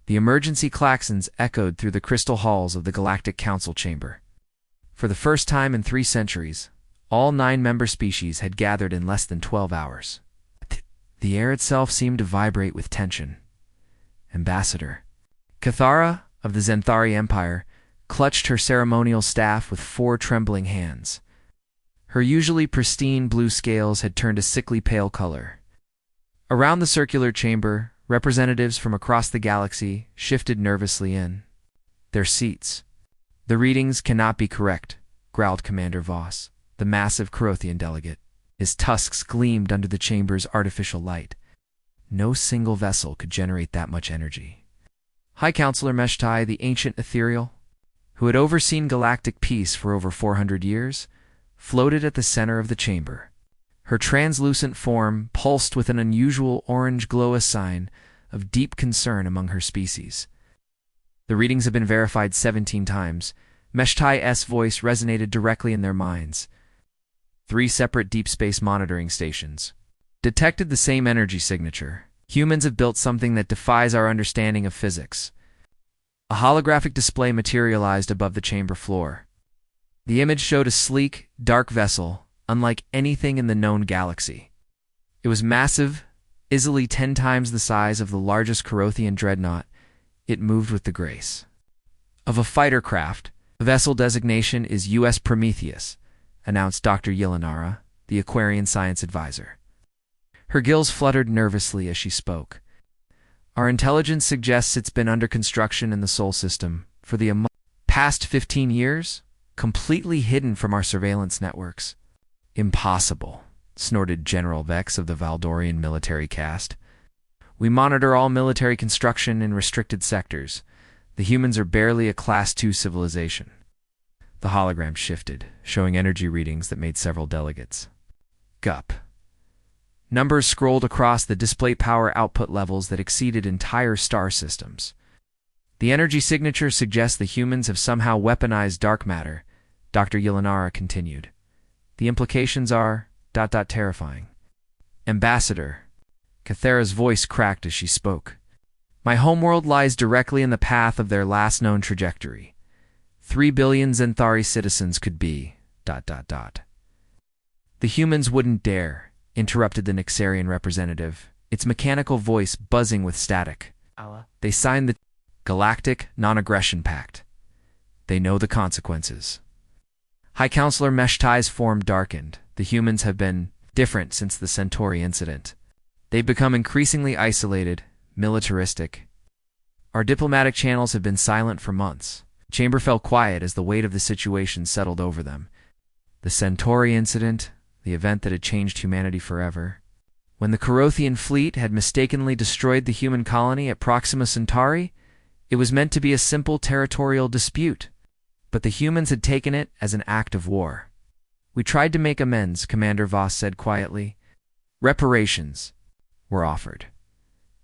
The emergency klaxons echoed through the crystal halls of the Galactic Council chamber. For the first time in 3 centuries, all 9 member species had gathered in less than 12 hours. The air itself seemed to vibrate with tension. Ambassador Cathara of the Zenthari Empire clutched her ceremonial staff with 4 trembling hands. Her usually pristine blue scales had turned a sickly pale color. Around the circular chamber, representatives from across the galaxy shifted nervously in their seats. "The readings cannot be correct," growled Commander Voss, the massive Corothian delegate. His tusks gleamed under the chamber's artificial light. No single vessel could generate that much energy. High Counselor Meshtai, the ancient ethereal, who had overseen galactic peace for over 400 years, floated at the center of the chamber. Her translucent form pulsed with an unusual orange glow, a sign of deep concern among her species. "The readings have been verified 17 times. Meshtai's voice resonated directly in their minds. 3 separate deep space monitoring stations detected the same energy signature. Humans have built something that defies our understanding of physics." A holographic display materialized above the chamber floor. The image showed a sleek, dark vessel, unlike anything in the known galaxy. It was massive, easily 10 times the size of the largest Corothian dreadnought. It moved with the grace of a fighter craft. "The vessel designation is U.S. Prometheus," announced Dr. Yelanara, the Aquarian science advisor. Her gills fluttered nervously as she spoke. "Our intelligence suggests it's been under construction in the Sol system for the past 15 years, completely hidden from our surveillance networks." "Impossible," snorted General Vex of the Valdorian military caste. "We monitor all military construction in restricted sectors. The humans are barely a Class II civilization." The hologram shifted, showing energy readings that made several delegates gup. Numbers scrolled across the display, power output levels that exceeded entire star systems. "The energy signature suggests the humans have somehow weaponized dark matter," Dr. Yelanara continued. "The implications are terrifying." "Ambassador," Cathara's voice cracked as she spoke, "my homeworld lies directly in the path of their last known trajectory. 3 billion Zenthari citizens could be ... "The humans wouldn't dare," interrupted the Nixarian representative, its mechanical voice buzzing with static. "They signed the Galactic Non-Aggression Pact. They know the consequences." High Counselor Meshtai's form darkened. "The humans have been different since the Centauri incident. They've become increasingly isolated, militaristic. Our diplomatic channels have been silent for months." The chamber fell quiet as the weight of the situation settled over them. The Centauri incident, the event that had changed humanity forever. When the Corothian fleet had mistakenly destroyed the human colony at Proxima Centauri, it was meant to be a simple territorial dispute, but the humans had taken it as an act of war. "We tried to make amends," Commander Voss said quietly. "Reparations were offered.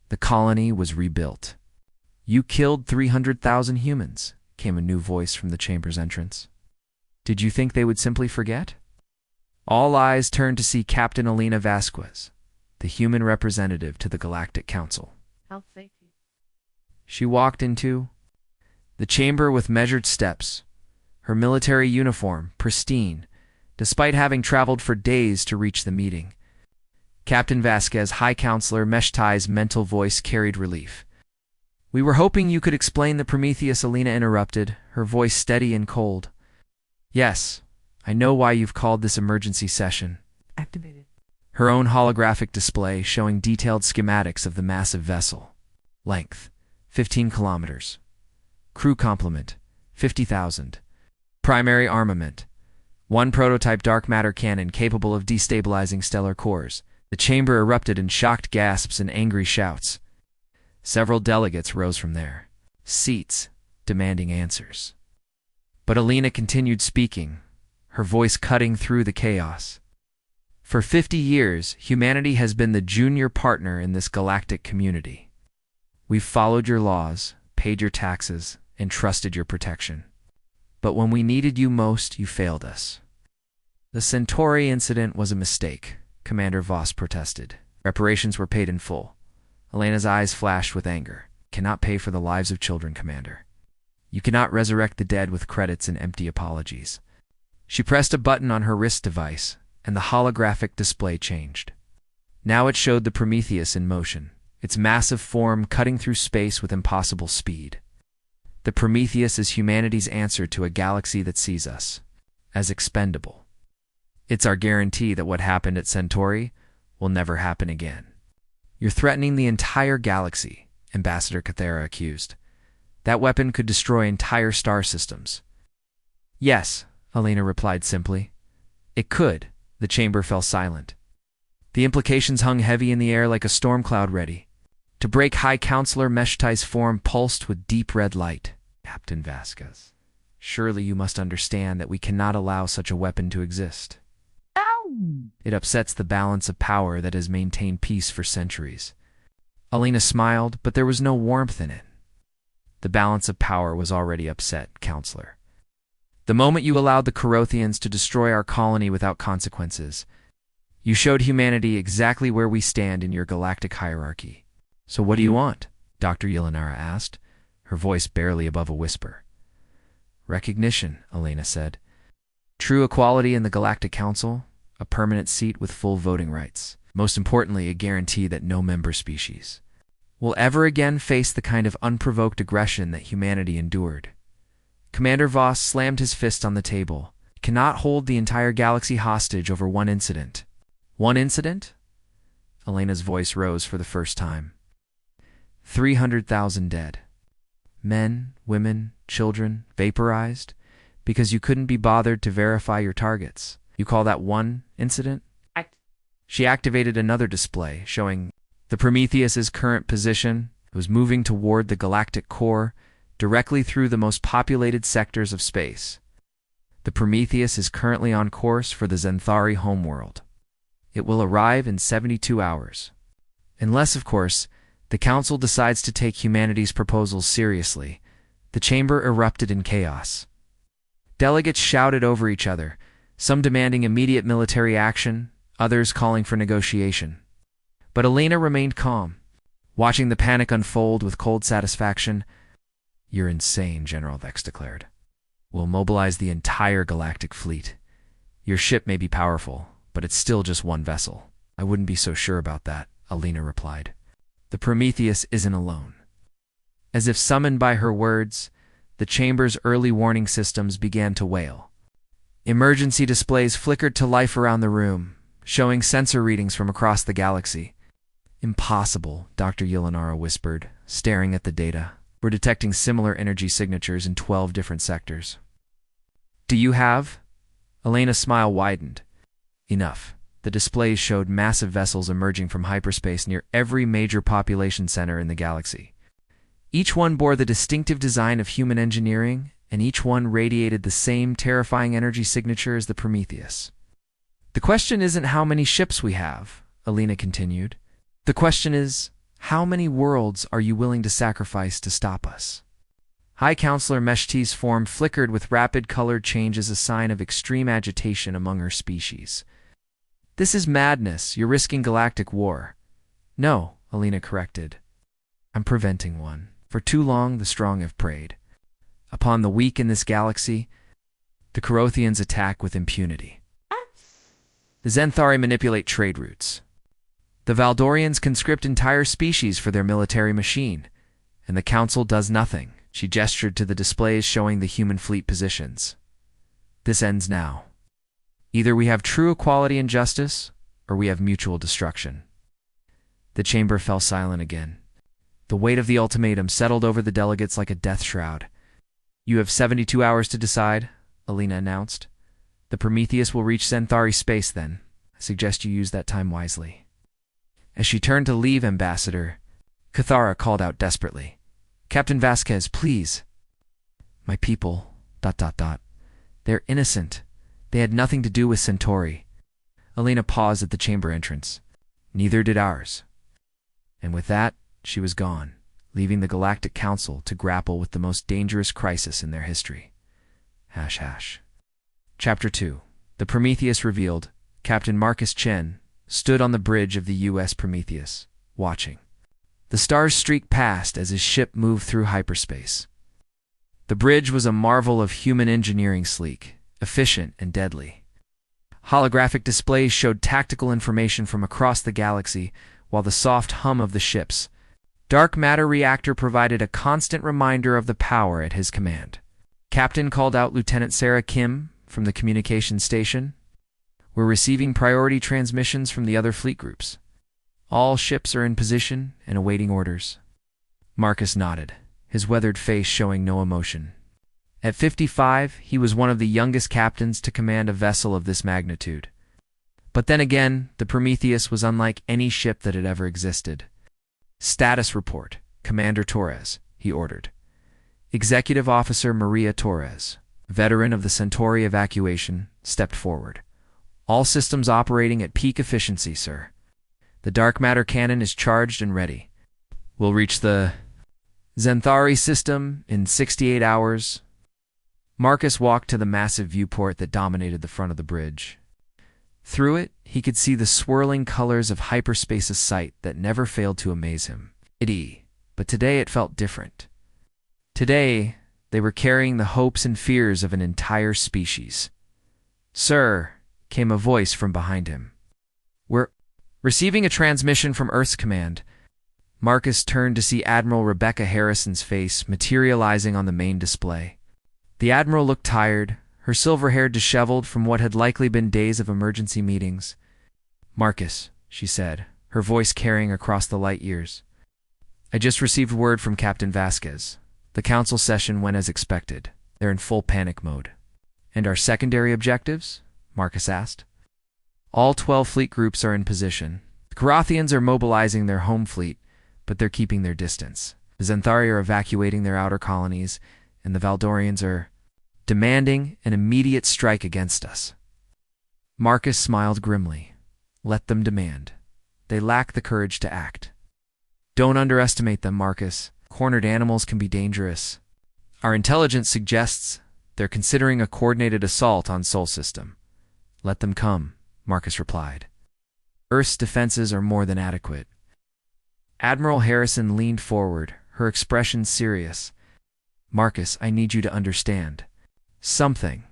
The colony was rebuilt." "You killed 300,000 humans," came a new voice from the chamber's entrance. "Did you think they would simply forget?" All eyes turned to see Captain Alina Vasquez, the human representative to the Galactic Council. She walked into the chamber with measured steps, her military uniform pristine, despite having traveled for days to reach the meeting. Captain Vasquez, High Counselor Meshtai's mental voice carried relief. "We were hoping you could explain the Prometheus," Alina interrupted, her voice steady and cold. "Yes, I know why you've called this emergency session." Activated. Her own holographic display showing detailed schematics of the massive vessel. Length, 15 kilometers. Crew complement, 50,000. Primary armament, 1 prototype dark matter cannon capable of destabilizing stellar cores. The chamber erupted in shocked gasps and angry shouts. Several delegates rose from their seats, demanding answers. But Alina continued speaking, her voice cutting through the chaos. "For 50 years, humanity has been the junior partner in this galactic community. We've followed your laws, paid your taxes, and trusted your protection. But when we needed you most, you failed us." "The Centauri incident was a mistake," Commander Voss protested. "Reparations were paid in full." Elena's eyes flashed with anger. Cannot pay for the lives of children, Commander. You cannot resurrect the dead with credits and empty apologies. She pressed a button on her wrist device, and the holographic display changed. Now it showed the Prometheus in motion, its massive form cutting through space with impossible speed. The Prometheus is humanity's answer to a galaxy that sees us as expendable. It's our guarantee that what happened at Centauri will never happen again. You're threatening the entire galaxy, Ambassador Cathera accused. That weapon could destroy entire star systems. Yes, Elena replied simply. It could. The chamber fell silent. The implications hung heavy in the air like a storm cloud ready to break. High Counselor Meshtai's form pulsed with deep red light. Captain Vasquez, surely you must understand that we cannot allow such a weapon to exist. It upsets the balance of power that has maintained peace for centuries. Elena smiled, but there was no warmth in it. The balance of power was already upset, Counselor. The moment you allowed the Corothians to destroy our colony without consequences, you showed humanity exactly where we stand in your galactic hierarchy. So what do you want? Dr. Yelanara asked, her voice barely above a whisper. Recognition, Elena said. True equality in the Galactic Council, a permanent seat with full voting rights. Most importantly, a guarantee that no member species will ever again face the kind of unprovoked aggression that humanity endured. Commander Voss slammed his fist on the table. Cannot hold the entire galaxy hostage over one incident. One incident? Elena's voice rose for the first time. 300,000 dead. Men, women, children, vaporized, because you couldn't be bothered to verify your targets. You call that one incident? She activated another display, showing the Prometheus's current position. It was moving toward the galactic core, directly through the most populated sectors of space. The Prometheus is currently on course for the Zenthari homeworld. It will arrive in 72 hours. Unless, of course, the Council decides to take humanity's proposals seriously. The chamber erupted in chaos. Delegates shouted over each other, some demanding immediate military action, others calling for negotiation. But Elena remained calm, watching the panic unfold with cold satisfaction. You're insane, General Vex declared. We'll mobilize the entire galactic fleet. Your ship may be powerful, but it's still just one vessel. I wouldn't be so sure about that, Elena replied. The Prometheus isn't alone. As if summoned by her words, the chamber's early warning systems began to wail. Emergency displays flickered to life around the room, showing sensor readings from across the galaxy. Impossible, Dr. Yelanara whispered, staring at the data. We're detecting similar energy signatures in 12 different sectors. Do you have? Elena's smile widened. Enough. The displays showed massive vessels emerging from hyperspace near every major population center in the galaxy. Each one bore the distinctive design of human engineering, and each one radiated the same terrifying energy signature as the Prometheus. The question isn't how many ships we have, Elena continued. The question is, how many worlds are you willing to sacrifice to stop us? High Counselor Meshtai's form flickered with rapid colored changes, a sign of extreme agitation among her species. This is madness. You're risking galactic war. No, Elena corrected. I'm preventing one. For too long, the strong have preyed upon the weak in this galaxy. The Corothians attack with impunity. The Zenthari manipulate trade routes. The Valdorians conscript entire species for their military machine, and the Council does nothing. She gestured to the displays showing the human fleet positions. This ends now. Either we have true equality and justice, or we have mutual destruction. The chamber fell silent again. The weight of the ultimatum settled over the delegates like a death shroud. You have 72 hours to decide, Elena announced. The Prometheus will reach Zenthari space then. I suggest you use that time wisely. As she turned to leave, Ambassador Cathara called out desperately. Captain Vasquez, please. My people, ... They're innocent. They had nothing to do with Centauri. Elena paused at the chamber entrance. Neither did ours. And with that, she was gone, leaving the Galactic Council to grapple with the most dangerous crisis in their history. ##. Chapter 2. The Prometheus revealed. Captain Marcus Chen stood on the bridge of the U.S. Prometheus, watching. The stars streaked past as his ship moved through hyperspace. The bridge was a marvel of human engineering, sleek, efficient, and deadly. Holographic displays showed tactical information from across the galaxy, while the soft hum of the ship's dark matter reactor provided a constant reminder of the power at his command. Captain called out Lieutenant Sarah Kim from the communications station. We're receiving priority transmissions from the other fleet groups. All ships are in position and awaiting orders. Marcus nodded, his weathered face showing no emotion. At 55, he was one of the youngest captains to command a vessel of this magnitude. But then again, the Prometheus was unlike any ship that had ever existed. "Status report, Commander Torres," he ordered. Executive Officer Maria Torres, veteran of the Centauri evacuation, stepped forward. "All systems operating at peak efficiency, sir. The dark matter cannon is charged and ready. We'll reach the Xanthari system in 68 hours. Marcus walked to the massive viewport that dominated the front of the bridge. Through it, he could see the swirling colors of hyperspace's sight that never failed to amaze him. But today it felt different. Today, they were carrying the hopes and fears of an entire species. "Sir," came a voice from behind him. "We're receiving a transmission from Earth's command." Marcus turned to see Admiral Rebecca Harrison's face materializing on the main display. The Admiral looked tired, her silver hair disheveled from what had likely been days of emergency meetings. "Marcus," she said, her voice carrying across the light years. "I just received word from Captain Vasquez. The council session went as expected. They're in full panic mode." "And our secondary objectives?" Marcus asked. "All 12 fleet groups are in position. The Carathians are mobilizing their home fleet, but they're keeping their distance. The Xanthari are evacuating their outer colonies, and the Valdorians are demanding an immediate strike against us." Marcus smiled grimly. "Let them demand. They lack the courage to act. Don't underestimate them, Marcus. Cornered animals can be dangerous. Our intelligence suggests they're considering a coordinated assault on Sol System. Let them come," Marcus replied. "Earth's defenses are more than adequate." Admiral Harrison leaned forward, her expression serious. "Marcus, I need you to understand something.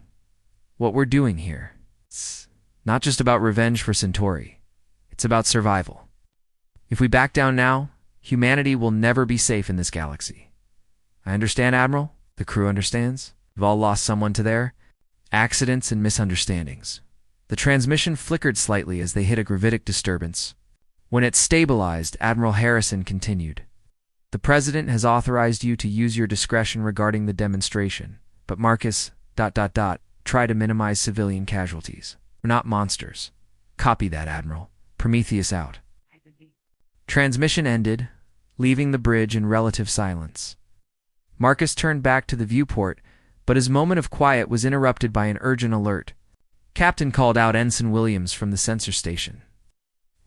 What we're doing here, it's not just about revenge for Centauri. It's about survival. If we back down now, humanity will never be safe in this galaxy. I understand, Admiral. The crew understands. We've all lost someone to their accidents and misunderstandings." The transmission flickered slightly as they hit a gravitic disturbance. When it stabilized, Admiral Harrison continued. "The President has authorized you to use your discretion regarding the demonstration, but Marcus, try to minimize civilian casualties. We're not monsters." "Copy that, Admiral. Prometheus out." Transmission ended, leaving the bridge in relative silence. Marcus turned back to the viewport, but his moment of quiet was interrupted by an urgent alert. Captain called out Ensign Williams from the sensor station.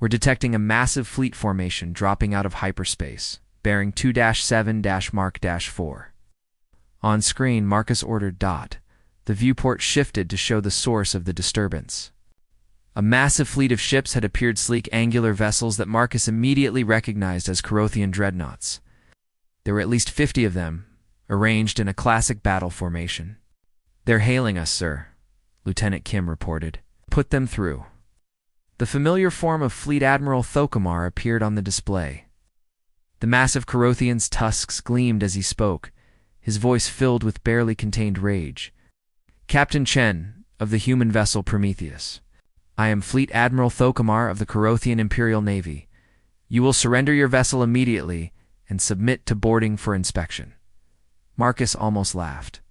"We're detecting a massive fleet formation dropping out of hyperspace, bearing 2-7-Mark-4. On screen, Marcus ordered dot. The viewport shifted to show the source of the disturbance. A massive fleet of ships had appeared, sleek angular vessels that Marcus immediately recognized as Carothian dreadnoughts. There were at least 50 of them, arranged in a classic battle formation. "They're hailing us, sir," Lieutenant Kim reported. "Put them through." The familiar form of Fleet Admiral Thokomar appeared on the display. The massive Carothian's tusks gleamed as he spoke, his voice filled with barely contained rage. "Captain Chen, of the human vessel Prometheus. I am Fleet Admiral Thokomar of the Carothian Imperial Navy. You will surrender your vessel immediately and submit to boarding for inspection." Marcus almost laughed.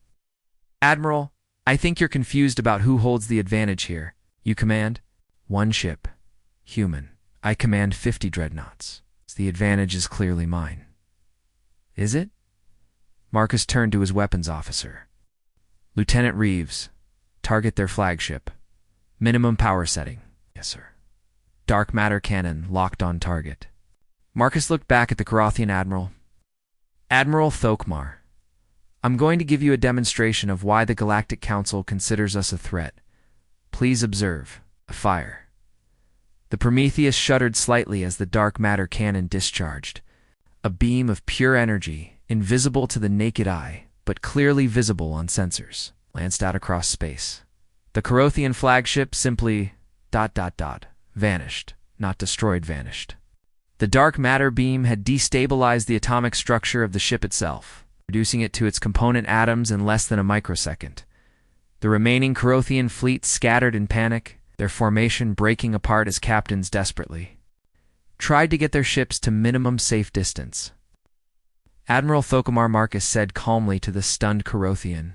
"Admiral, I think you're confused about who holds the advantage here. You command one ship, human. I command 50 dreadnoughts. The advantage is clearly mine." "Is it?" Marcus turned to his weapons officer. "Lieutenant Reeves, target their flagship. Minimum power setting." "Yes, sir." "Dark matter cannon locked on target." Marcus looked back at the Carothian admiral. "Admiral Thokomar, I'm going to give you a demonstration of why the Galactic Council considers us a threat. Please observe. Fire." The Prometheus shuddered slightly as the dark matter cannon discharged. A beam of pure energy, invisible to the naked eye, but clearly visible on sensors, lanced out across space. The Corothian flagship simply ... vanished. Not destroyed, vanished. The dark matter beam had destabilized the atomic structure of the ship itself, reducing it to its component atoms in less than a microsecond. The remaining Corothian fleet scattered in panic, their formation breaking apart as captains desperately tried to get their ships to minimum safe distance. Admiral Thocomar Marcus said calmly to the stunned Corothian,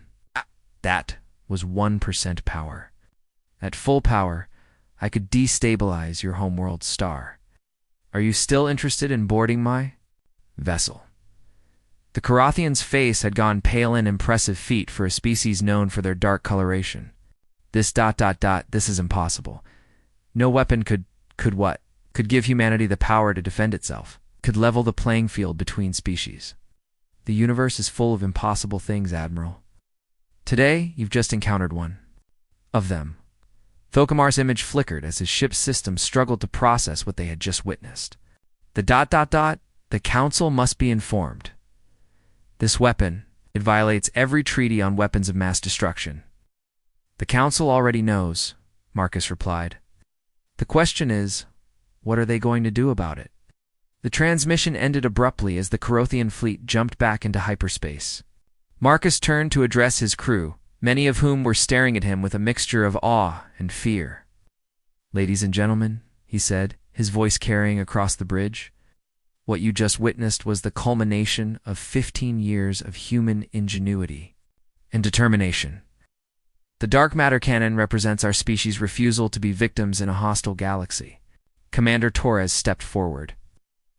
"That was 1% power. At full power, I could destabilize your homeworld star. Are you still interested in boarding my vessel?" The Corothian's face had gone pale in impressive feat for a species known for their dark coloration. This ... this is impossible. No weapon could what? Could give humanity the power to defend itself, could level the playing field between species. The universe is full of impossible things, Admiral. Today, you've just encountered one of them. Thocomar's image flickered as his ship's system struggled to process what they had just witnessed. The ... the Council must be informed. This weapon, it violates every treaty on weapons of mass destruction. The Council already knows, Marcus replied. The question is, what are they going to do about it? The transmission ended abruptly as the Corothian fleet jumped back into hyperspace. Marcus turned to address his crew, many of whom were staring at him with a mixture of awe and fear. Ladies and gentlemen, he said, his voice carrying across the bridge, what you just witnessed was the culmination of 15 years of human ingenuity and determination. The dark matter cannon represents our species' refusal to be victims in a hostile galaxy. Commander Torres stepped forward.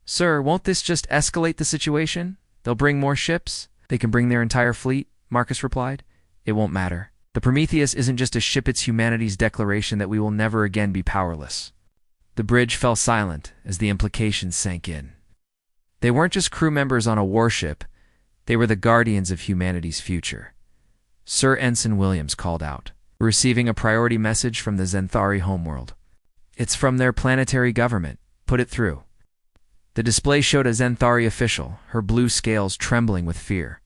Sir, won't this just escalate the situation? They'll bring more ships? They can bring their entire fleet, Marcus replied. It won't matter. The Prometheus isn't just a ship, it's humanity's declaration that we will never again be powerless. The bridge fell silent as the implications sank in. They weren't just crew members on a warship, they were the guardians of humanity's future. Sir Ensign Williams called out, receiving a priority message from the Zenthari homeworld. It's from their planetary government. Put it through. The display showed a Zenthari official, her blue scales trembling with fear.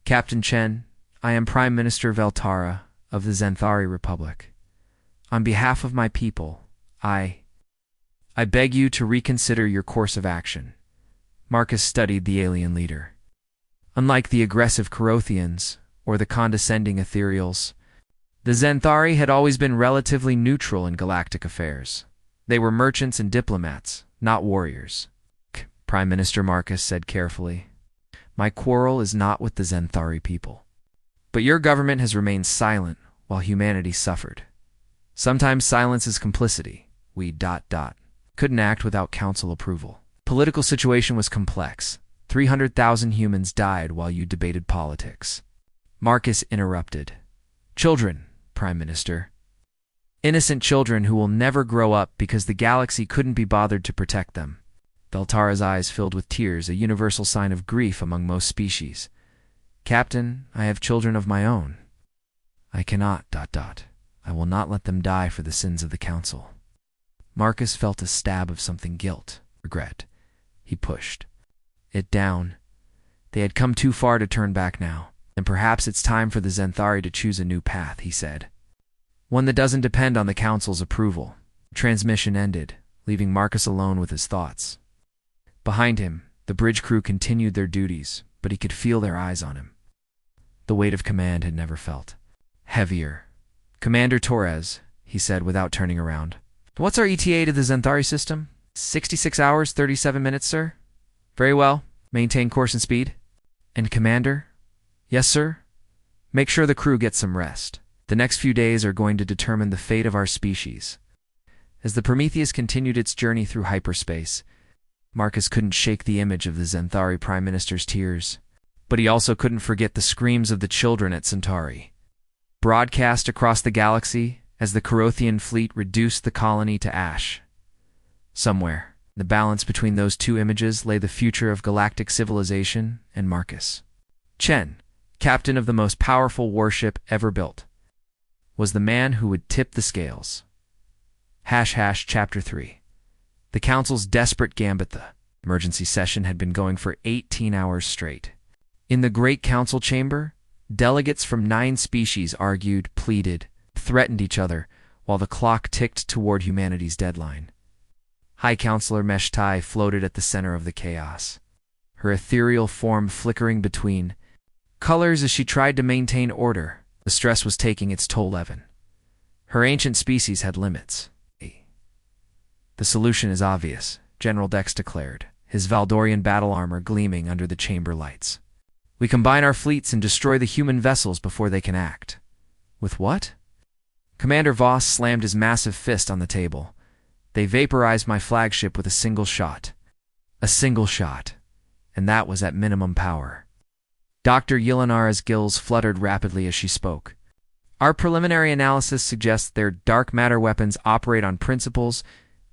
Captain Chen, I am Prime Minister Veltara of the Zenthari Republic. On behalf of my people, I beg you to reconsider your course of action. Marcus studied the alien leader. Unlike the aggressive Corothians or the condescending Ethereals, the Zenthari had always been relatively neutral in galactic affairs. They were merchants and diplomats, not warriors. Prime Minister Marcus said carefully, my quarrel is not with the Zenthari people. But your government has remained silent while humanity suffered. Sometimes silence is complicity. We ... couldn't act without council approval. Political situation was complex. 300,000 humans died while you debated politics. Marcus interrupted. Children, Prime Minister. Innocent children who will never grow up because the galaxy couldn't be bothered to protect them. Veltara's eyes filled with tears, a universal sign of grief among most species. Captain, I have children of my own. I cannot ... I will not let them die for the sins of the Council. Marcus felt a stab of something guilt, regret. He pushed it down. They had come too far to turn back now, and perhaps it's time for the Zenthari to choose a new path, he said. One that doesn't depend on the Council's approval. Transmission ended, leaving Marcus alone with his thoughts. Behind him, the bridge crew continued their duties, but he could feel their eyes on him. The weight of command had never felt heavier. Commander Torres, he said without turning around. What's our ETA to the Zenthari system? 66 hours, 37 minutes, sir. Very well. Maintain course and speed. And Commander? Yes, sir? Make sure the crew gets some rest. The next few days are going to determine the fate of our species. As the Prometheus continued its journey through hyperspace, Marcus couldn't shake the image of the Zenthari Prime Minister's tears. But he also couldn't forget the screams of the children at Centauri. Broadcast across the galaxy as the Corothian fleet reduced the colony to ash. Somewhere, in the balance between those two images lay the future of galactic civilization and Marcus. Chen, captain of the most powerful warship ever built, was the man who would tip the scales. Chapter 3. The Council's desperate gambit. Emergency session had been going for 18 hours straight. In the Great Council chamber, delegates from 9 species argued, pleaded, threatened each other, while the clock ticked toward humanity's deadline. High Counselor Meshtai floated at the center of the chaos, her ethereal form flickering between colors as she tried to maintain order. The stress was taking its toll. Her ancient species had limits. The solution is obvious, General Dex declared, his Valdorian battle armor gleaming under the chamber lights. We combine our fleets and destroy the human vessels before they can act. With what? Commander Voss slammed his massive fist on the table. They vaporized my flagship with a single shot. A single shot. And that was at minimum power. Dr. Yelenara's gills fluttered rapidly as she spoke. Our preliminary analysis suggests their dark matter weapons operate on principles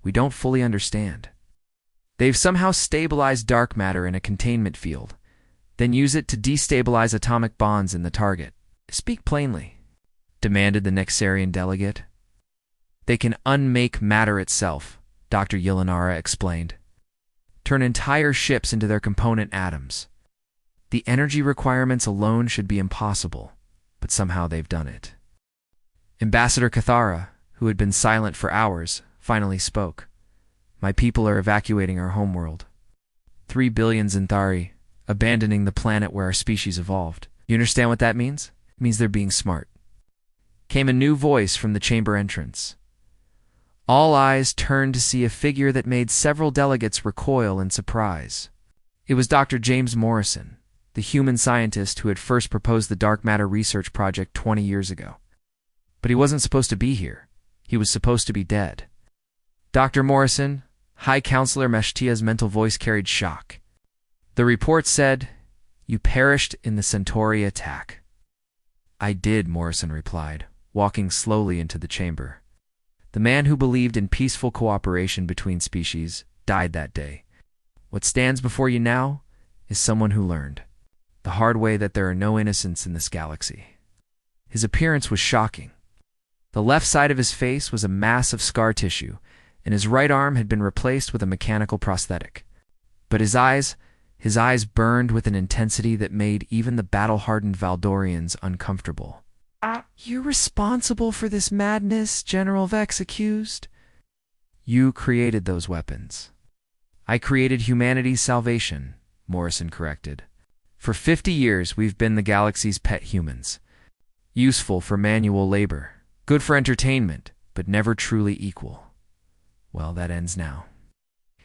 we don't fully understand. They've somehow stabilized dark matter in a containment field, then use it to destabilize atomic bonds in the target. Speak plainly, demanded the Nexarian delegate. They can unmake matter itself, Dr. Yelenara explained. Turn entire ships into their component atoms. The energy requirements alone should be impossible, but somehow they've done it. Ambassador Cathara, who had been silent for hours, finally spoke. My people are evacuating our homeworld. 3 billion Zinthari, abandoning the planet where our species evolved. You understand what that means? It means they're being smart. Came a new voice from the chamber entrance. All eyes turned to see a figure that made several delegates recoil in surprise. It was Dr. James Morrison, the human scientist who had first proposed the dark matter research project 20 years ago. But he wasn't supposed to be here. He was supposed to be dead. Dr. Morrison, High Counselor Meshtia's mental voice carried shock. The report said, "You perished in the Centauri attack." I did, Morrison replied, walking slowly into the chamber. The man who believed in peaceful cooperation between species died that day. What stands before you now is someone who learned the hard way that there are no innocents in this galaxy. His appearance was shocking. The left side of his face was a mass of scar tissue, and his right arm had been replaced with a mechanical prosthetic. But his eyes burned with an intensity that made even the battle-hardened Valdorians uncomfortable. You're responsible for this madness, General Vex accused. You created those weapons. I created humanity's salvation, Morrison corrected. For 50 years, we've been the galaxy's pet humans. Useful for manual labor, good for entertainment, but never truly equal. Well, that ends now.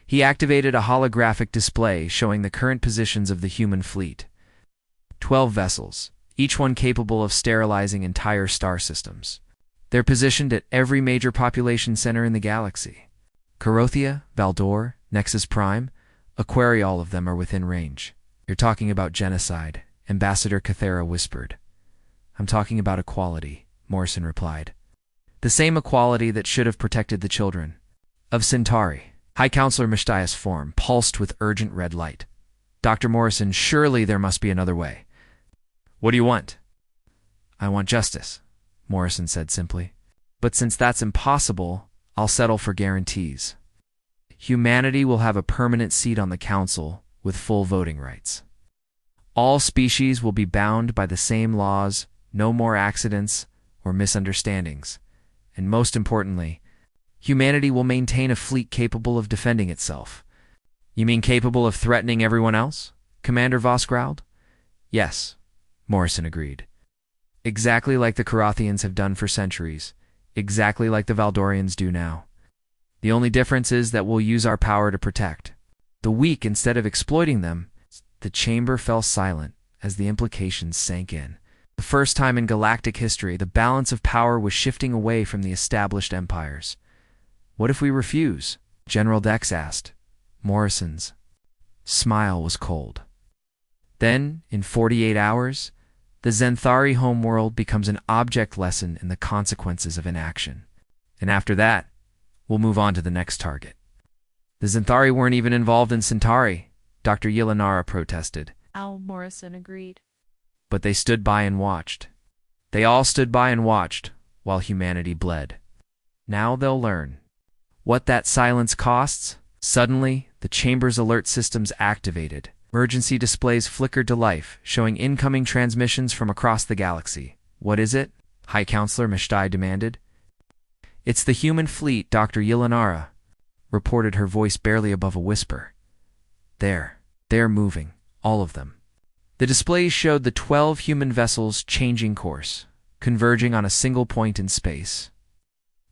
He activated a holographic display showing the current positions of the human fleet. 12 vessels, each one capable of sterilizing entire star systems. They're positioned at every major population center in the galaxy. Corothea, Valdor, Nexus Prime, Aquaria, all of them are within range. You're talking about genocide, Ambassador Cathara whispered. I'm talking about equality, Morrison replied. The same equality that should have protected the children of Centauri. High Counselor Meshtia's form pulsed with urgent red light. Dr. Morrison, surely there must be another way. What do you want? I want justice, Morrison said simply. But since that's impossible, I'll settle for guarantees. Humanity will have a permanent seat on the council with full voting rights. All species will be bound by the same laws, no more accidents or misunderstandings. And most importantly, humanity will maintain a fleet capable of defending itself. You mean capable of threatening everyone else? Commander Voss growled. Yes, Morrison agreed. Exactly like the Carothians have done for centuries. Exactly like the Valdorians do now. The only difference is that we'll use our power to protect the weak instead of exploiting them. The chamber fell silent as the implications sank in. The first time in galactic history, the balance of power was shifting away from the established empires. What if we refuse? General Dex asked. Morrison's smile was cold. Then, in 48 hours, the Zenthari homeworld becomes an object lesson in the consequences of inaction. And after that, we'll move on to the next target. The Zenthari weren't even involved in Centauri, Dr. Yelenara protested. Al Morrison agreed. But they stood by and watched. They all stood by and watched while humanity bled. Now they'll learn what that silence costs. Suddenly, the chamber's alert systems activated. Emergency displays flickered to life, showing incoming transmissions from across the galaxy. What is it? High Counselor Meshtai demanded. It's the human fleet, Dr. Yelanara, reported, her voice barely above a whisper. They're moving, all of them. The displays showed the 12 human vessels changing course, converging on a single point in space.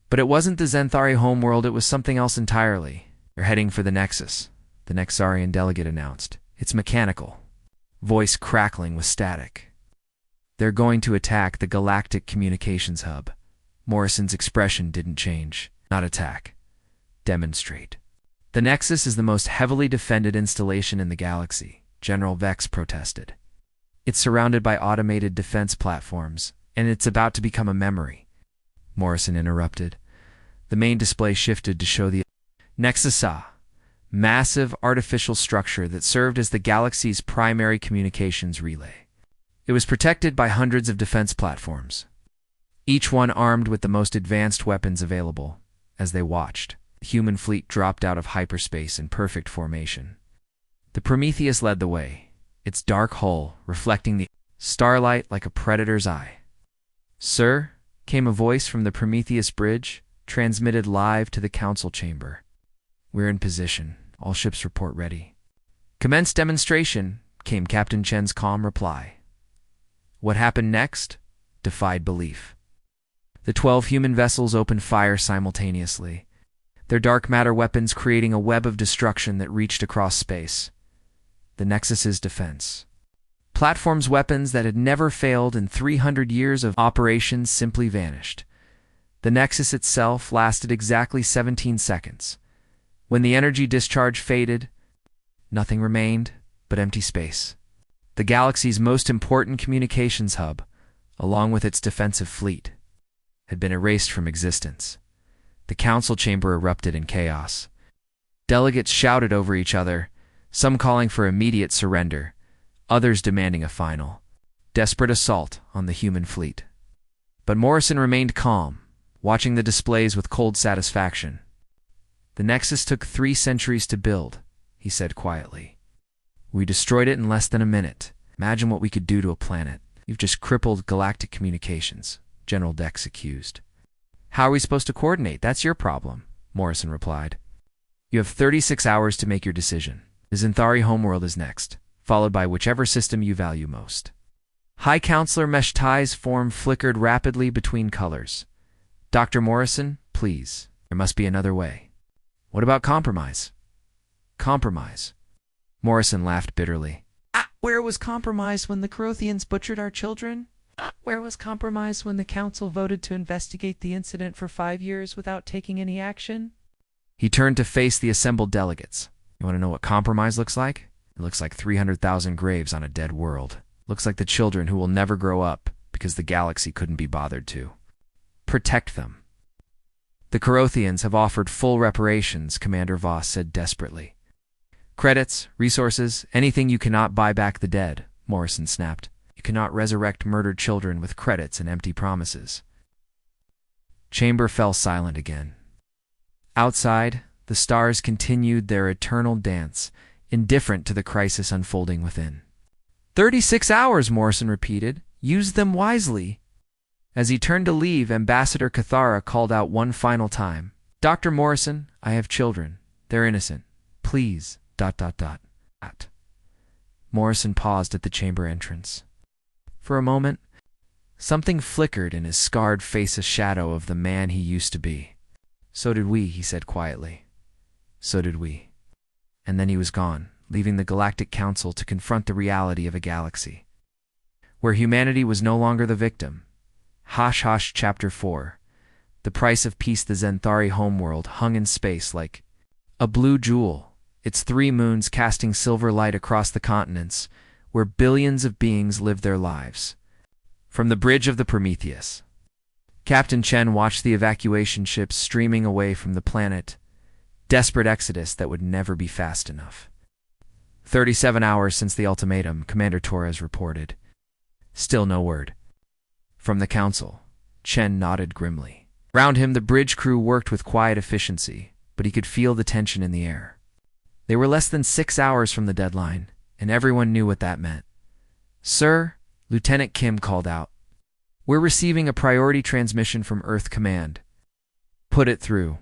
But it wasn't the Zenthari homeworld, it was something else entirely. They're heading for the Nexus, the Nexarian delegate announced. It's mechanical, voice crackling with static. They're going to attack the Galactic Communications Hub. Morrison's expression didn't change. Not attack. Demonstrate. The Nexus is the most heavily defended installation in the galaxy, General Vex protested. It's surrounded by automated defense platforms, and it's about to become a memory. Morrison interrupted. The main display shifted to show the Nexus, massive artificial structure that served as the galaxy's primary communications relay. It was protected by hundreds of defense platforms, each one armed with the most advanced weapons available. As they watched, the human fleet dropped out of hyperspace in perfect formation. The Prometheus led the way, its dark hull reflecting the starlight like a predator's eye. "Sir," came a voice from the Prometheus bridge, transmitted live to the council chamber. "We're in position. All ships report ready." "Commence demonstration," came Captain Chen's calm reply. What happened next defied belief. The 12 human vessels opened fire simultaneously, their dark matter weapons creating a web of destruction that reached across space. The Nexus's defense. Platform's weapons that had never failed in 300 years of operations simply vanished. The Nexus itself lasted exactly 17 seconds. When the energy discharge faded, nothing remained but empty space. The galaxy's most important communications hub, along with its defensive fleet, had been erased from existence. The council chamber erupted in chaos. Delegates shouted over each other, some calling for immediate surrender, others demanding a final, desperate assault on the human fleet. But Morrison remained calm, watching the displays with cold satisfaction. "The Nexus took 3 centuries to build," he said quietly. "We destroyed it in less than a minute. Imagine what we could do to a planet. You've just crippled galactic communications," General Dex accused. "How are we supposed to coordinate? That's your problem," Morrison replied. "You have 36 hours to make your decision. The Zenthari homeworld is next, followed by whichever system you value most." High Counselor Meshtai's form flickered rapidly between colors. "Dr. Morrison, please. There must be another way." "What about compromise?" "Compromise?" Morrison laughed bitterly. "Where was compromise when the Corothians butchered our children? Where was compromise when the council voted to investigate the incident for 5 years without taking any action?" He turned to face the assembled delegates. "You want to know what compromise looks like? It looks like 300,000 graves on a dead world. It looks like the children who will never grow up because the galaxy couldn't be bothered to. Protect them." "The Corothians have offered full reparations," Commander Voss said desperately. "Credits, resources, anything. You cannot buy back the dead," Morrison snapped. "You cannot resurrect murdered children with credits and empty promises." Chamber fell silent again. Outside, the stars continued their eternal dance, indifferent to the crisis unfolding within. 36 hours, Morrison repeated. "Use them wisely." As he turned to leave, Ambassador Cathara called out one final time. "Dr. Morrison, I have children. They're innocent. Please, ... Morrison paused at the chamber entrance. For a moment, something flickered in his scarred face, a shadow of the man he used to be. "So did we," he said quietly. "So did we." And then he was gone, leaving the Galactic Council to confront the reality of a galaxy where humanity was no longer the victim. Hosh Hosh Chapter 4. The price of peace. The Zenthari homeworld hung in space like a blue jewel, its 3 moons casting silver light across the continents, where billions of beings lived their lives. From the bridge of the Prometheus, Captain Chen watched the evacuation ships streaming away from the planet, desperate exodus that would never be fast enough. 37 hours since the ultimatum, Commander Torres reported. Still no word. From the council, Chen nodded grimly. Around him, the bridge crew worked with quiet efficiency, but he could feel the tension in the air. They were less than 6 hours from the deadline, and everyone knew what that meant. "Sir," Lieutenant Kim called out, "we're receiving a priority transmission from Earth Command." "Put it through."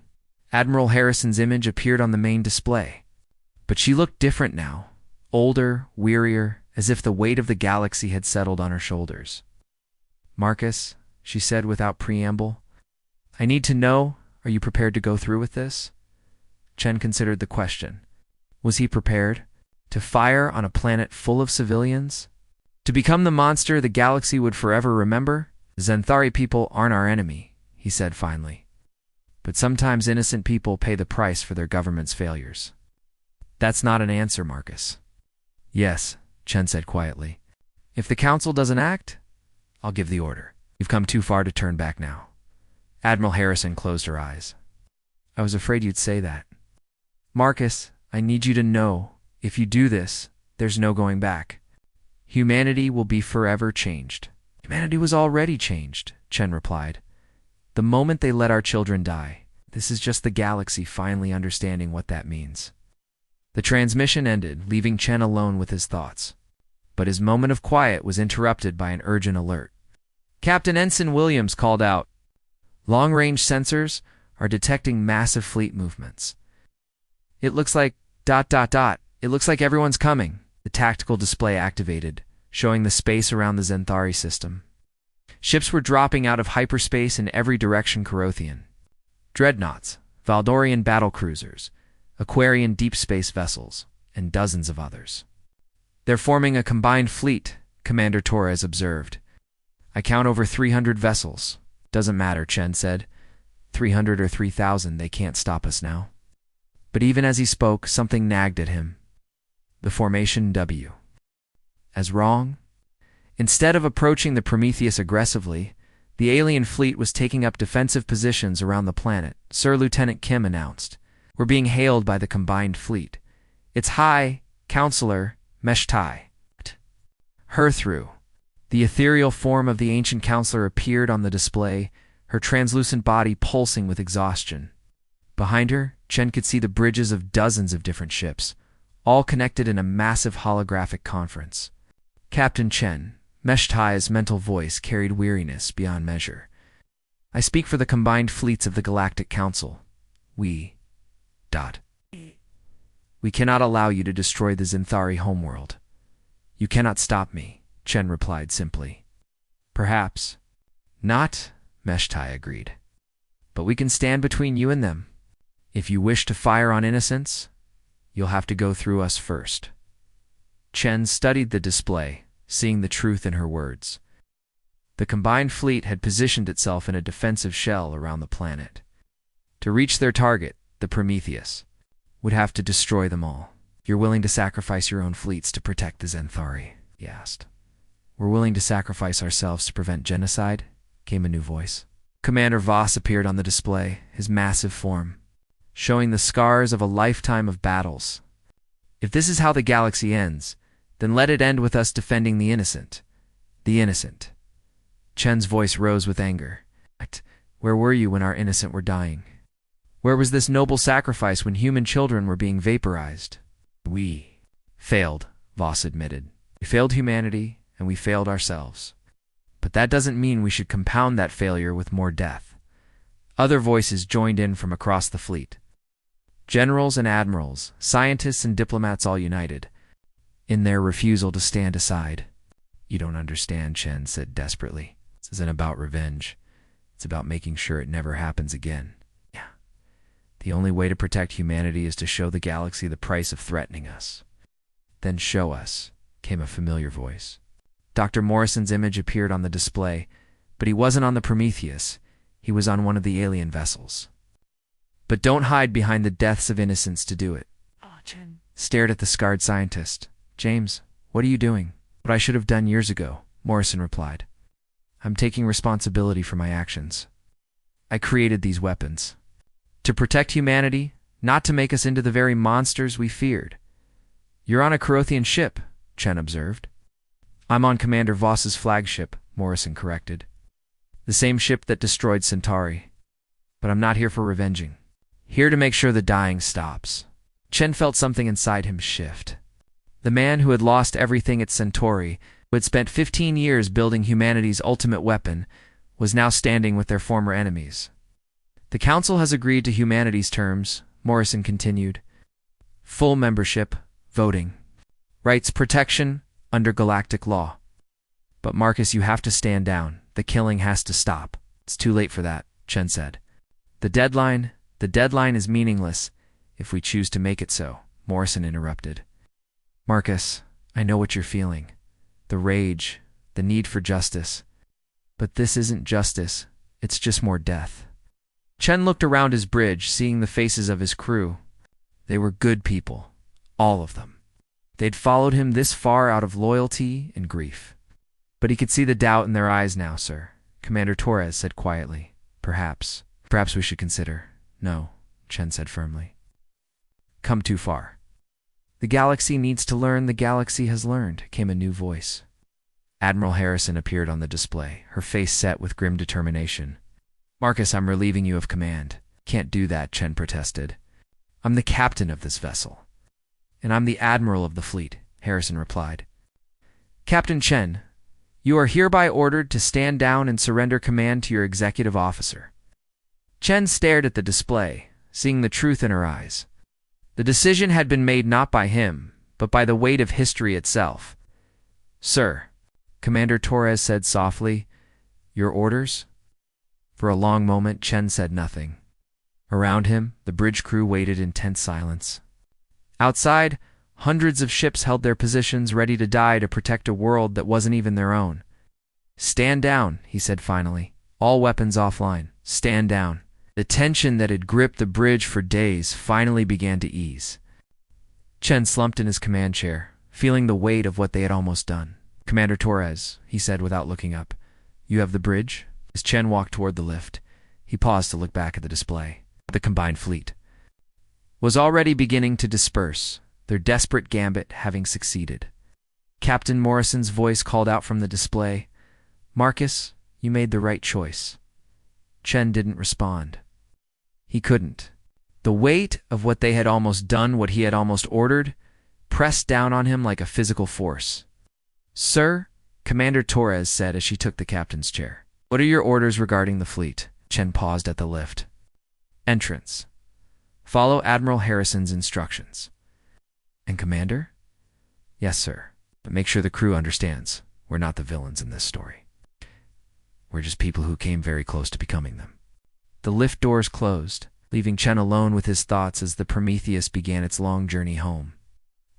Admiral Harrison's image appeared on the main display. But she looked different now, older, wearier, as if the weight of the galaxy had settled on her shoulders. "Marcus," she said without preamble, "I need to know, are you prepared to go through with this?" Chen considered the question. Was he prepared? To fire on a planet full of civilians? To become the monster the galaxy would forever remember? "Xanthari people aren't our enemy," he said finally. "But sometimes innocent people pay the price for their government's failures." "That's not an answer, Marcus." "Yes," Chen said quietly. "If the Council doesn't act, I'll give the order. You've come too far to turn back now." Admiral Harrison closed her eyes. "I was afraid you'd say that." "Marcus, I need you to know, if you do this, there's no going back. Humanity will be forever changed." "Humanity was already changed," Chen replied. "The moment they let our children die, this is just the galaxy finally understanding what that means." The transmission ended, leaving Chen alone with his thoughts. But his moment of quiet was interrupted by an urgent alert. Captain Ensign Williams called out, "Long-range sensors are detecting massive fleet movements. It looks like ... It looks like everyone's coming." The tactical display activated, showing the space around the Xanthari system. Ships were dropping out of hyperspace in every direction Carothian. Dreadnoughts, Valdorian battlecruisers, Aquarian deep space vessels, and dozens of others. "They're forming a combined fleet," Commander Torres observed. "I count over 300 vessels." "Doesn't matter," Chen said. 300 or 3,000, they can't stop us now." But even as he spoke, something nagged at him. The formation W. As wrong? Instead of approaching the Prometheus aggressively, the alien fleet was taking up defensive positions around the planet. Sir Lieutenant Kim announced, "We're being hailed by the combined fleet. It's High Counselor Meshtai." Her through. The ethereal form of the ancient counselor appeared on the display, her translucent body pulsing with exhaustion. Behind her, Chen could see the bridges of dozens of different ships, all connected in a massive holographic conference. "Captain Chen," Meshtai's mental voice carried weariness beyond measure. "I speak for the combined fleets of the Galactic Council. We cannot allow you to destroy the Xanthari homeworld." "You cannot stop me," Chen replied simply. "Perhaps not," Meshtai agreed. "But we can stand between you and them. If you wish to fire on innocents, you'll have to go through us first." Chen studied the display, seeing the truth in her words. The combined fleet had positioned itself in a defensive shell around the planet. To reach their target, the Prometheus, would have to destroy them all. "You're willing to sacrifice your own fleets to protect the Xanthari?" he asked. "We're willing to sacrifice ourselves to prevent genocide," came a new voice. Commander Voss appeared on the display, his massive form, showing the scars of a lifetime of battles. "If this is how the galaxy ends, then let it end with us defending the innocent." "The innocent." Chen's voice rose with anger. "Where were you when our innocent were dying? Where was this noble sacrifice when human children were being vaporized?" "We failed," Voss admitted. "We failed humanity, and we failed ourselves. But that doesn't mean we should compound that failure with more death." Other voices joined in from across the fleet. Generals and admirals, scientists and diplomats all united in their refusal to stand aside. "You don't understand," Chen said desperately. "This isn't about revenge. It's about making sure it never happens again. Yeah. The only way to protect humanity is to show the galaxy the price of threatening us." "Then show us," came a familiar voice. Dr. Morrison's image appeared on the display, but he wasn't on the Prometheus. He was on one of the alien vessels. "But don't hide behind the deaths of innocents to do it." Chen stared at the scarred scientist. "James, what are you doing?" "What I should have done years ago," Morrison replied. "I'm taking responsibility for my actions. I created these weapons to protect humanity, not to make us into the very monsters we feared." "You're on a Carothian ship," Chen observed. "I'm on Commander Voss's flagship," Morrison corrected. "The same ship that destroyed Centauri. But I'm not here for revenging. Here to make sure the dying stops." Chen felt something inside him shift. The man who had lost everything at Centauri, who had spent 15 years building humanity's ultimate weapon, was now standing with their former enemies. The Council has agreed to humanity's terms, Morrison continued. Full membership, voting, rights protection under galactic law. But Marcus, you have to stand down. The killing has to stop. It's too late for that, Chen said. The deadline is meaningless if we choose to make it so, Morrison interrupted. Marcus, I know what you're feeling. The rage, the need for justice. But this isn't justice, it's just more death. Chen looked around his bridge, seeing the faces of his crew. They were good people, all of them. They'd followed him this far out of loyalty and grief. But he could see the doubt in their eyes now, sir. Commander Torres said quietly. Perhaps we should consider. No, Chen said firmly. Come too far. The galaxy needs to learn, the galaxy has learned, came a new voice. Admiral Harrison appeared on the display, her face set with grim determination. Marcus, I'm relieving you of command. Can't do that, Chen protested. I'm the captain of this vessel. And I'm the admiral of the fleet, Harrison replied. Captain Chen, you are hereby ordered to stand down and surrender command to your executive officer. Chen stared at the display, seeing the truth in her eyes. The decision had been made not by him, but by the weight of history itself. Sir, Commander Torres said softly, your orders? For a long moment, Chen said nothing. Around him, the bridge crew waited in tense silence. Outside, hundreds of ships held their positions, ready to die to protect a world that wasn't even their own. Stand down, he said finally. All weapons offline. Stand down. The tension that had gripped the bridge for days finally began to ease. Chen slumped in his command chair, feeling the weight of what they had almost done. Commander Torres, he said without looking up, you have the bridge? As Chen walked toward the lift, he paused to look back at the display. The combined fleet was already beginning to disperse, their desperate gambit having succeeded. Captain Morrison's voice called out from the display, Marcus, you made the right choice. Chen didn't respond. He couldn't. The weight of what they had almost done, what he had almost ordered, pressed down on him like a physical force. Sir, Commander Torres said as she took the captain's chair. What are your orders regarding the fleet? Chen paused at the lift. Entrance. Follow Admiral Harrison's instructions. And Commander? Yes, sir. But make sure the crew understands. We're not the villains in this story. We're just people who came very close to becoming them. The lift doors closed, leaving Chen alone with his thoughts as the Prometheus began its long journey home.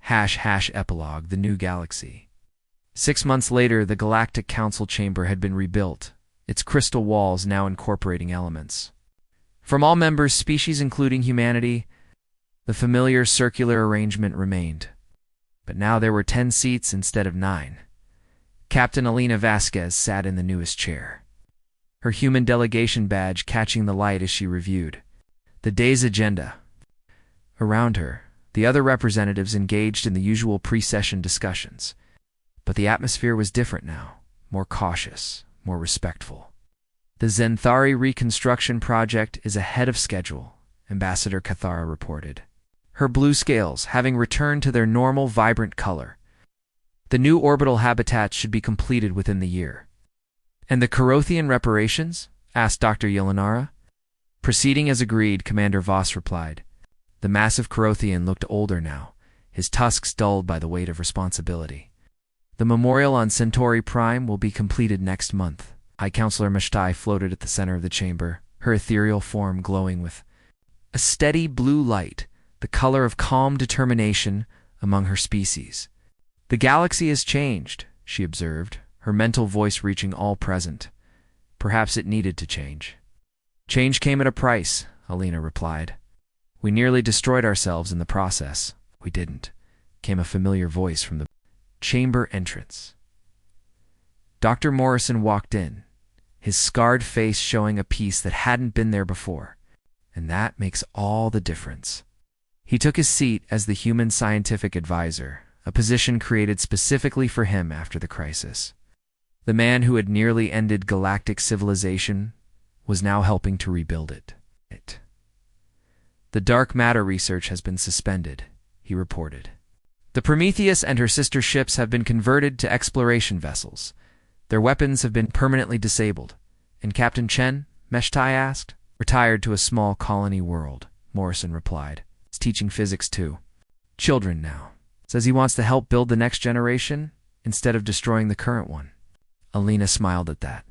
Epilogue, the new galaxy. 6 months later, the Galactic Council chamber had been rebuilt, its crystal walls now incorporating elements. From all members, species including humanity, the familiar circular arrangement remained. But now there were 10 seats instead of 9. Captain Elena Vasquez sat in the newest chair, her human delegation badge catching the light as she reviewed the day's agenda. Around her, the other representatives engaged in the usual pre-session discussions. But the atmosphere was different now, more cautious, more respectful. The Zenthari reconstruction project is ahead of schedule, Ambassador Cathara reported, her blue scales having returned to their normal vibrant color. The new orbital habitats should be completed within the year. And the Carothian reparations? Asked Dr. Yelinara. Proceeding as agreed, Commander Voss replied. The massive Carothian looked older now, his tusks dulled by the weight of responsibility. The memorial on Centauri Prime will be completed next month. High Counselor Mashtai floated at the center of the chamber, her ethereal form glowing with a steady blue light, the color of calm determination among her species. The galaxy has changed, she observed, her mental voice reaching all present. Perhaps it needed to change. Change came at a price, Alina replied. We nearly destroyed ourselves in the process. We didn't, came a familiar voice from the chamber entrance. Dr. Morrison walked in, his scarred face showing a piece that hadn't been there before. And that makes all the difference. He took his seat as the human scientific advisor, a position created specifically for him after the crisis. The man who had nearly ended galactic civilization was now helping to rebuild it. The dark matter research has been suspended, he reported. The Prometheus and her sister ships have been converted to exploration vessels. Their weapons have been permanently disabled. And Captain Chen, Meshtai asked. Retired to a small colony world, Morrison replied. He's teaching physics too. Children now. Says he wants to help build the next generation instead of destroying the current one. Alina smiled at that.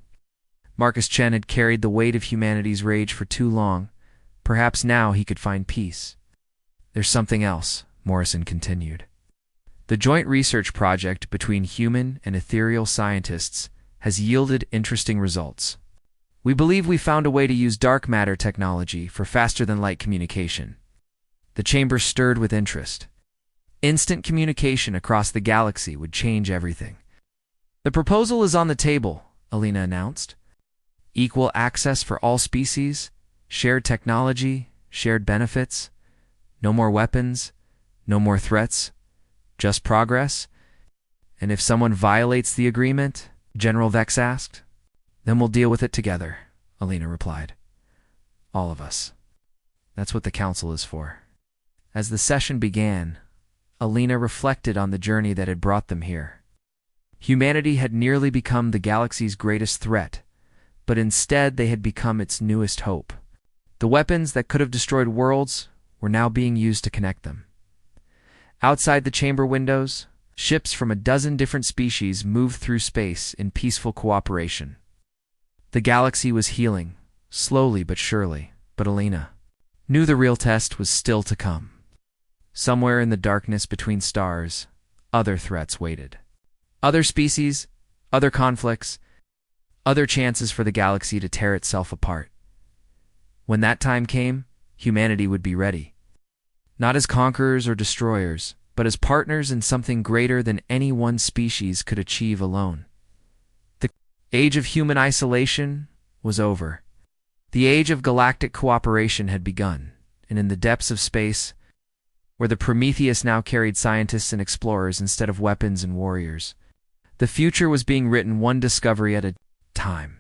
Marcus Chen had carried the weight of humanity's rage for too long. Perhaps now he could find peace. There's something else, Morrison continued. The joint research project between human and ethereal scientists has yielded interesting results. We believe we found a way to use dark matter technology for faster-than-light communication. The chamber stirred with interest. Instant communication across the galaxy would change everything. The proposal is on the table, Alina announced. Equal access for all species, shared technology, shared benefits, no more weapons, no more threats, just progress. And if someone violates the agreement, General Vex asked. Then we'll deal with it together, Alina replied. All of us. That's what the council is for. As the session began, Alina reflected on the journey that had brought them here. Humanity had nearly become the galaxy's greatest threat, but instead they had become its newest hope. The weapons that could have destroyed worlds were now being used to connect them. Outside the chamber windows, ships from a dozen different species moved through space in peaceful cooperation. The galaxy was healing, slowly but surely, but Alina knew the real test was still to come. Somewhere in the darkness between stars, other threats waited. Other species, other conflicts, other chances for the galaxy to tear itself apart. When that time came, humanity would be ready. Not as conquerors or destroyers, but as partners in something greater than any one species could achieve alone. The age of human isolation was over. The age of galactic cooperation had begun, and in the depths of space, where the Prometheus now carried scientists and explorers instead of weapons and warriors, the future was being written one discovery at a time.